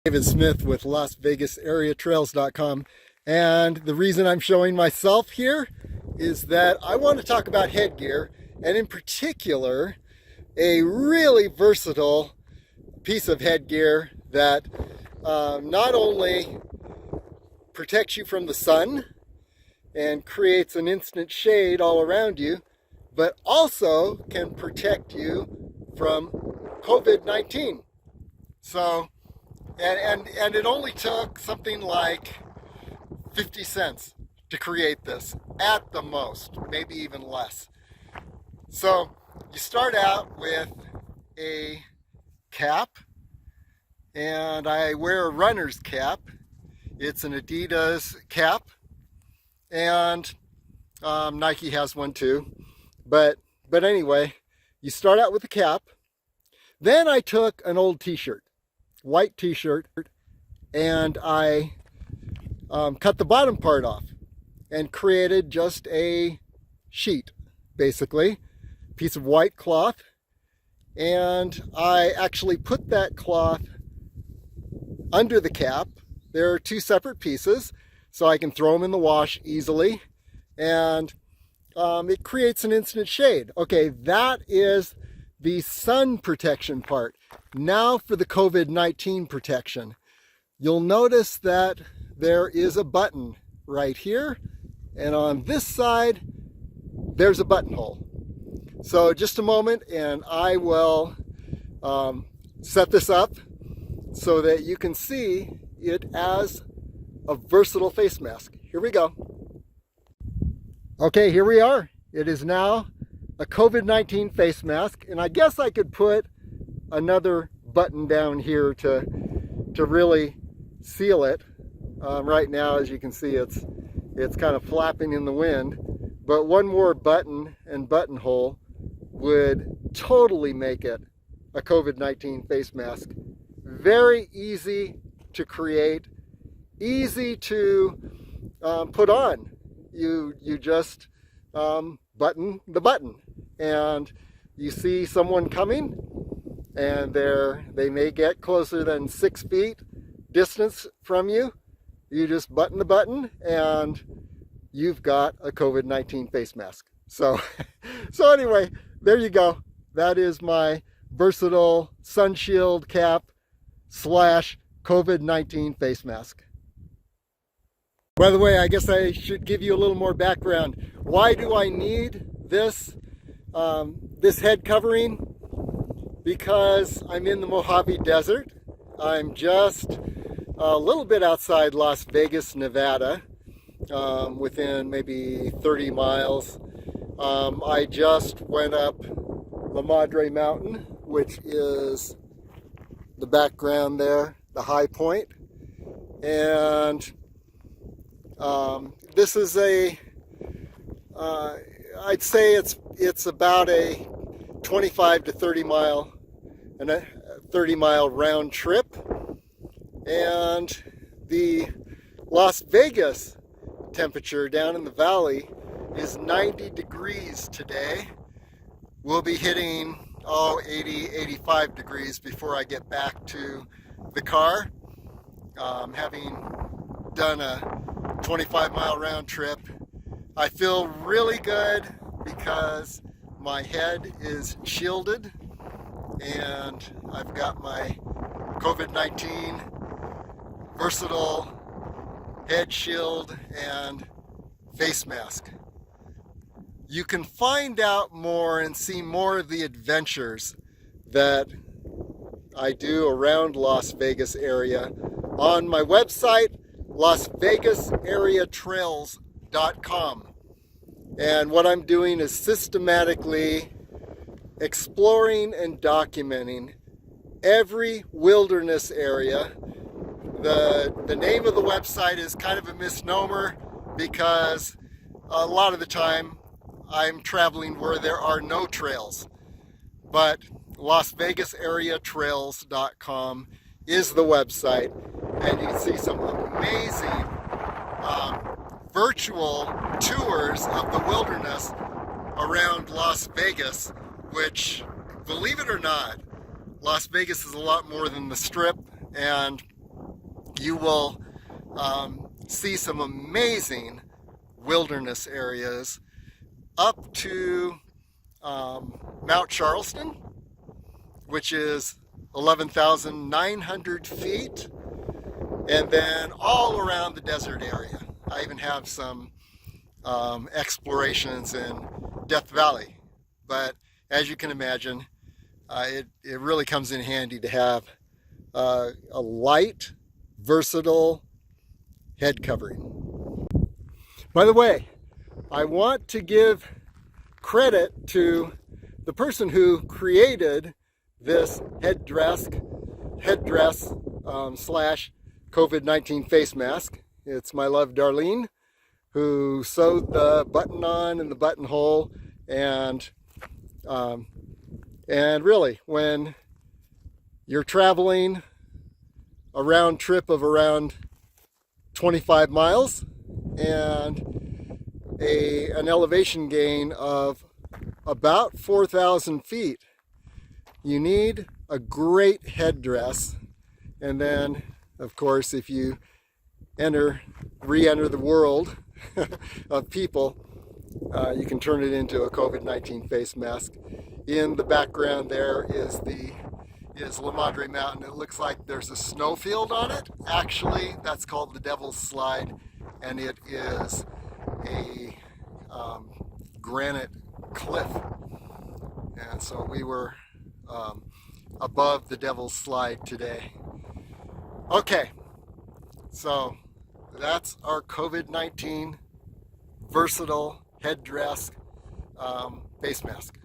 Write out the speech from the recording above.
David Smith with LasVegasAreaTrails.com, and the reason I'm showing myself here is that I want to talk about headgear, and in particular a really versatile piece of headgear that not only protects you from the sun and creates an instant shade all around you, but also can protect you from COVID-19. So And it only took something like 50 cents to create this, at the most, maybe even less. So you start out with a cap, and I wear a runner's cap. It's an Adidas cap, and Nike has one too. But anyway, you start out with a cap. Then I took an old t-shirt, white t-shirt, and I cut the bottom part off and created just a sheet, basically, piece of white cloth. And I actually put that cloth under the cap. There are two separate pieces, so I can throw them in the wash easily, and it creates an instant shade. Okay, that is the sun protection part. Now for the COVID-19 protection. You'll notice that there is a button right here, and on this side there's a buttonhole. So just a moment and I will set this up so that you can see it as a versatile face mask. Here we go. Okay, here we are. It is now a COVID-19 face mask, and I guess I could put another button down here to really seal it. Right now, as you can see, it's kind of flapping in the wind, but one more button and buttonhole would totally make it a COVID-19 face mask. Very easy to create, easy to put on. You just button the button, and you see someone coming, and they may get closer than 6 feet distance from you. You just button the button and you've got a COVID-19 face mask. So anyway, there you go. That is my versatile sun shield cap / COVID-19 face mask. By the way, I guess I should give you a little more background. Why do I need this head covering? Because I'm in the Mojave Desert. I'm just a little bit outside Las Vegas, Nevada, within maybe 30 miles. I just went up La Madre Mountain, which is the background there, the high point. And this is I'd say it's about a 25 to 30 mile and a 30-mile round trip. And the Las Vegas temperature down in the valley is 90 degrees today. We'll be hitting 80, 85 degrees before I get back to the car. Having done a 25-mile round trip, I feel really good because my head is shielded and I've got my COVID-19 versatile head shield and face mask. You can find out more and see more of the adventures that I do around Las Vegas area on my website, LasVegasAreaTrails.com. And what I'm doing is systematically exploring and documenting every wilderness area. The name of the website is kind of a misnomer because a lot of the time I'm traveling where there are no trails. But LasVegasAreaTrails.com is the website, and you can see some amazing virtual tours of the wilderness around Las Vegas, which, believe it or not, Las Vegas is a lot more than the Strip, and you will see some amazing wilderness areas up to Mount Charleston, which is 11,900 feet, and then all around the desert area. I even have some explorations in Death Valley, but as you can imagine, it really comes in handy to have a light, versatile head covering. By the way, I want to give credit to the person who created this headdress slash COVID-19 face mask. It's my love Darlene, who sewed the button on in the buttonhole, and really, when you're traveling a round trip of around 25 miles and an elevation gain of about 4,000 feet, you need a great headdress. And then, of course, if you re-enter the world of people, you can turn it into a COVID-19 face mask. In the background there is La Madre Mountain. It looks like there's a snowfield on it. Actually, that's called the Devil's Slide, and it is a granite cliff. And so we were above the Devil's Slide today. Okay, so that's our COVID-19 versatile headdress face mask.